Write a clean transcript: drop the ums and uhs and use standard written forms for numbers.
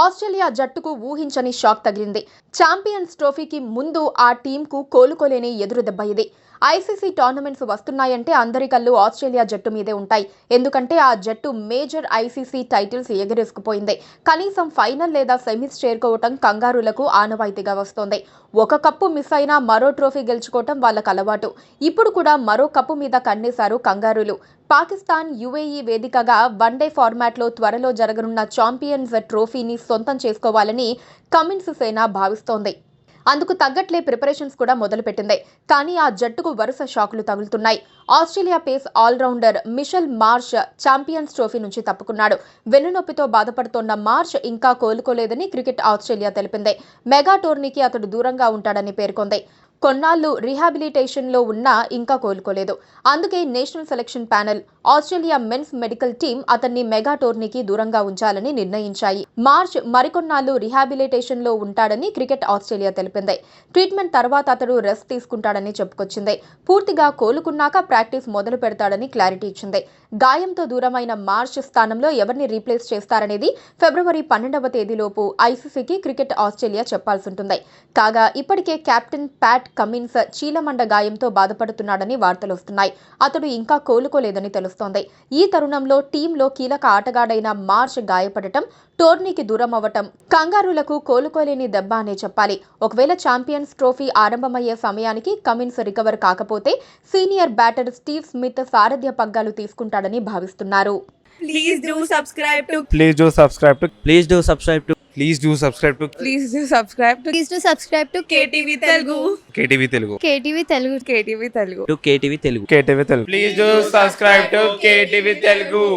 Australia జట్టుకు ఊహించని shock తగిలింది. ఛాంపియన్స్ ట్రోఫీకి ముందు ఆ టీంకు కోలుకోలేని ఎదురుదెబ్బ ఇది. ఐసీసీ టోర్నమెంట్స్ వస్తున్నాయంటే అందరి కళ్ళు ఆస్ట్రేలియా జట్టు మీదే ఉంటాయి. ఎందుకంటే ఆ జట్టు మేజర్ ఐసీసీ టైటిల్స్ ఎగరేసుకుపోయింది. కనీసం ఫైనల్ లేదా సెమీస్ చేరుకోవటం కంగారులకు ఆనవాయితీగా వస్తోంది. ఒక కప్పు మిస్ అయినా మరో ట్రోఫీ గెలుచుకోవటం వాళ్ళకు అలవాటు. ఇప్పుడు కూడా మరో కప్పు మీద కన్నేశారు కంగారులు. పాకిస్తాన్, యుఏఈ వేదికగా వన్డే ఫార్మాట్లో త్వరలో జరగనున్న ఛాంపియన్స్ ట్రోఫీని సొంతం చేసుకోవాలని కమిన్స్ సేన భావిస్తోంది. అందుకు తగ్గట్లే ప్రిపరేషన్స్ కూడా మొదలుపెట్టింది. కానీ ఆ జట్టుకు వరుస షాకులు తగులుతున్నాయి. Australia pace allrounder Mitchell Marsh Champions Trophy నుంచి తప్పుకున్నాడు. వెన్నునొప్పితో బాధపడుతోన్న మార్ష్ ఇంకా కోలుకోలేదని క్రికెట్ ఆస్ట్రేలియా తెలిపింది. మెగా టోర్నీకి అతడు దూరంగా ఉంటాడని పేర్కొంది. కొన్నాళ్లు రీహాబిలిటేషన్లో ఉన్నా ఇంకా కోలుకోలేదు. అందుకే national selection panel, Australia men's medical team అతన్ని మెగా టోర్నీకి దూరంగా ఉంచాలని నిర్ణయించాయి. మార్చ్ మరికొన్నాళ్లు రీహాబిలిటేషన్లో ఉంటాడని క్రికెట్ ఆస్ట్రేలియా తెలిపింది. ట్రీట్మెంట్ తర్వాత అతడు రెస్ట్ తీసుకుంటాడని చెప్పుకొచ్చింది. పూర్తిగా కోలుకున్నాక ప్రాక్టీస్ మొదలు పెడతాడని క్లారిటీ ఇచ్చింది. గాయంతో దూరమైన మార్చ్ స్థానంలో ఎవరిని రీప్లేస్ చేస్తారనేది ఫిబ్రవరి 12వ తేదీలోపు ఐసీసీకి క్రికెట్ ఆస్ట్రేలియా చెప్పాల్సి ఉంటుంది. కాగా ఇప్పటికే కెప్టెన్ ప్యాట్ కమిన్స్ చీలమండ గాయంతో బాధపడుతున్నాడని వార్తలు వస్తున్నాయి. అతడు ఇంకా కోలుకోలేదని తెలుస్తోంది. ఈ తరుణంలో టీంలో కీలక ఆటగాడైన మార్చ్ గాయపడటం, టోర్నీకి దూరం అవ్వటం కంగారులకు కోలుకోలేని దెబ్బ అనే చెప్పాలి. ఒకవేళ ఛాంపియన్స్ ట్రోఫీ ఆరంభమయ్యే సమయానికి కమిన్స్ రికవర్ కాకపోతే సీనియర్ బ్యాటర్ స్టీవ్ స్మిత్ సారథ్య పగ్గాలు తీసుకుంటాడని భావిస్తున్నారు. Please do subscribe to Please do subscribe to Please do subscribe to Please do subscribe to Please do subscribe to Please do subscribe to KTV Telugu. KTV Telugu. KTV Telugu. KTV Telugu. KTV Telugu. KTV Telugu. Please do subscribe to KTV Telugu.